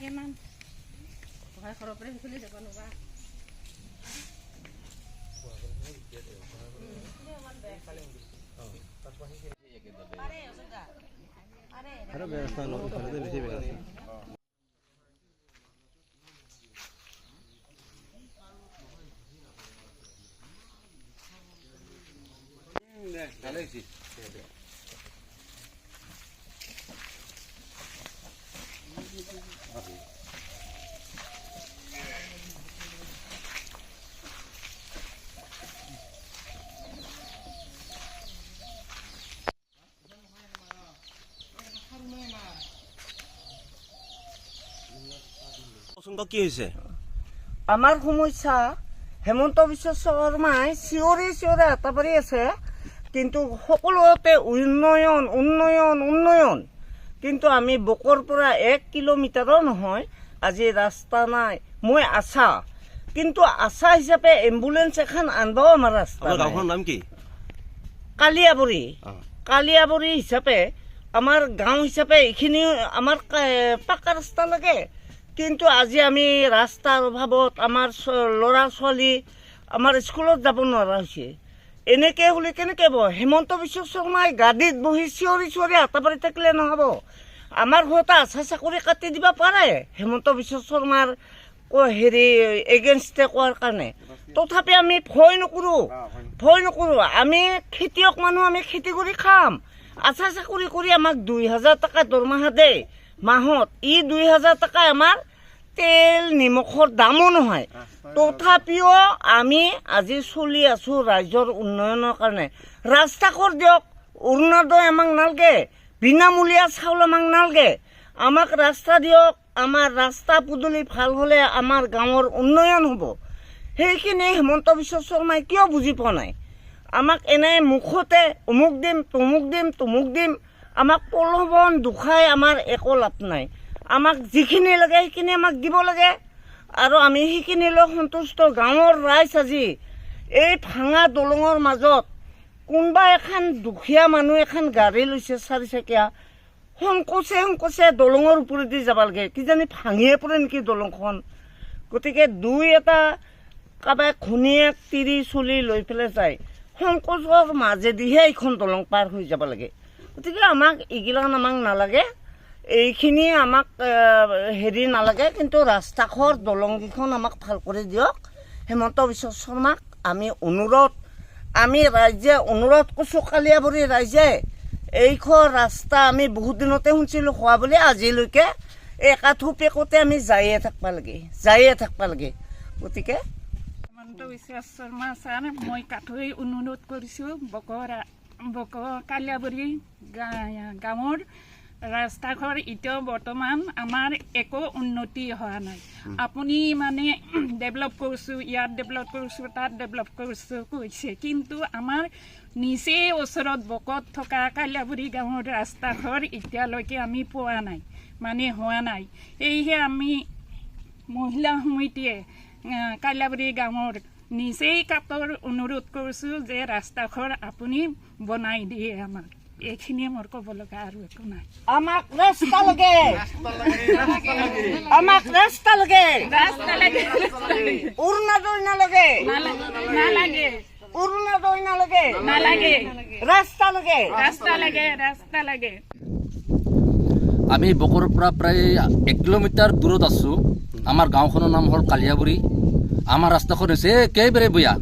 কিমান ঘৰৰ পৰা খুলি যাব নোৱাৰা কি হৈছে আমাৰ সমস্যা হেমন্ত বিশ্ব শৰ্মাই চিঞৰি চিঞৰি আটা পাৰি আছে কিন্তু সকলোতে উন্নয়ন উন্নয়ন উন্নয়ন কিন্তু আমি বকৰ পৰা 1 কিলোমিটাৰো নহয় আজি ৰাস্তা নাই মই আশা কিন্তু আশা হিচাপে এম্বুলেন্স এখন আনবাও আমাৰ ৰাস্তা গাঁওখনৰ নাম কি কালিয়াবৰী হিচাপে আমাৰ গাঁও হিচাপে এইখিনি আমাৰ পাকা ৰাস্তা লাগে কিন্তু আজি আমি ৰাস্তাৰ অভাৱত আমাৰ ল'ৰা ছোৱালী আমাৰ স্কুলত যাব নোৱাৰা হৈছে এনেকৈ হ'লে কেনেকৈ হ'ব হেমন্ত বিশ্ব শৰ্মাই গাড়ীত বহি চিঞৰি চিঞৰি আটা পাৰি থাকিলে নহ'ব আমাৰ ঘৰতে আশা চাকৰি কাটি দিব পাৰে হেমন্ত বিশ্ব শৰ্মাৰ এগেইনষ্টে কোৱাৰ কাৰণে তথাপি আমি ভয় নকৰোঁ আমি খেতিয়ক মানুহ আমি খেতি কৰি খাম আশা চাকৰি কৰি আমাক 2000 টকা দৰমহা দেই মাহত 2000 টকা আমাৰ তেল নিমখৰ দামো নহয় তথাপিও আমি আজি চলি আছোঁ ৰাজ্যৰ উন্নয়নৰ কাৰণে ৰাস্তা কৰি দিয়ক অৰুণোদয় আমাক নালাগে বিনামূলীয়া চাউল আমাক নালাগে আমাক ৰাস্তা দিয়ক আমাৰ ৰাস্তা পদূলি ভাল হ'লে আমাৰ গাঁৱৰ উন্নয়ন হ'ব সেইখিনি হেমন্ত বিশ্ব শৰ্মাই কিয় বুজি পোৱা নাই আমাক এনে মুখতে অমুক দিম আমাক প্ৰলোভন দুখাই আমাৰ একো লাভ নাই আমাক যিখিনি লাগে সেইখিনি আমাক দিব লাগে আৰু আমি সেইখিনি লৈ সন্তুষ্ট গাঁৱৰ ৰাইজ আজি এই ভাঙা দলঙৰ মাজত কোনোবা এখন দুখীয়া মানুহ এখন গাড়ী লৈছে 4 চকীয়া সংকোচে দলঙৰ ওপৰেদি যাব লাগে কিজানি ভাঙিয়ে পৰে নেকি দলংখন গতিকে দুই এটা কাৰোবাৰ ঘূণীয়েক তিৰি চুলি লৈ পেলাই যায় সংকোচৰ মাজেদিহে এইখন দলং পাৰ হৈ যাব লাগে গতিকে আমাক এইগিলাখন আমাক নালাগে এইখিনি আমাক নালাগে কিন্তু ৰাস্তাঘৰ দলংকেইখন আমাক ভাল কৰি দিয়ক হেমন্ত বিশ্ব শৰ্মাক আমি ৰাইজে অনুৰোধ কৰিছোঁ কালিয়াবৰী ৰাইজে এইখন ৰাস্তা আমি বহুত দিনতে শুনিছিলোঁ হোৱা বুলি আজিলৈকে একাঠু পেকতে আমি যায়ে থাকিব লাগে গতিকে হেমন্ত বিশ্ব শৰ্মা ছাৰ মই কাঠৈ অনুৰোধ কৰিছোঁ কালিয়াবৰী গাঁৱৰ ৰাস্তাঘৰ এতিয়াও বৰ্তমান আমাৰ একো উন্নতি হোৱা নাই আপুনি মানে ডেভেলপ কৰিছোঁ ইয়াত ডেভেলপ কৰিছোঁ তাত ডেভেলপ কৰিছোঁ কৈছে কিন্তু আমাৰ নিচেই ওচৰত বকত থকা কালিয়াবৰী গাঁৱৰ ৰাস্তাঘৰ এতিয়ালৈকে আমি পোৱা নাই মানে হোৱা নাই সেয়েহে আমি মহিলা সমিতিয়ে কালিয়াবৰী গাঁৱৰ নিচেই কাটৰ অনুৰোধ কৰিছোঁ যে ৰাস্তাঘৰ আপুনি বনাই দিয়ে আমাক এইখিনিয়ে মোৰ ক'ব লগা আৰু একো নাই আমাক ৰাস্তা লাগে অৰুণোদয় নালাগে ৰাস্তা লাগে আমি বকৰ পৰা প্ৰায় 1 কিলোমিটাৰ দূৰত আছোঁ আমাৰ গাঁওখনৰ নাম হ'ল কালিয়াবৰী আমাৰ ৰাস্তাখন হৈছে একেবাৰে বেয়া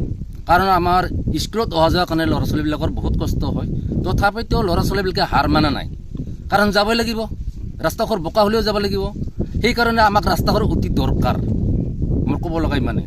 কাৰণ আমাৰ স্কুলত অহা যোৱাৰ কাৰণে ল'ৰা ছোৱালীবিলাকৰ বহুত কষ্ট হয় তথাপিতো ল'ৰা ছোৱালীবিলাকে হাৰ মানা নাই কাৰণ যাবই লাগিব ৰাস্তাঘৰ বোকা হ'লেও যাব লাগিব সেইকাৰণে আমাক ৰাস্তাঘৰ অতি দৰকাৰ মোৰ ক'ব লগা ইমানে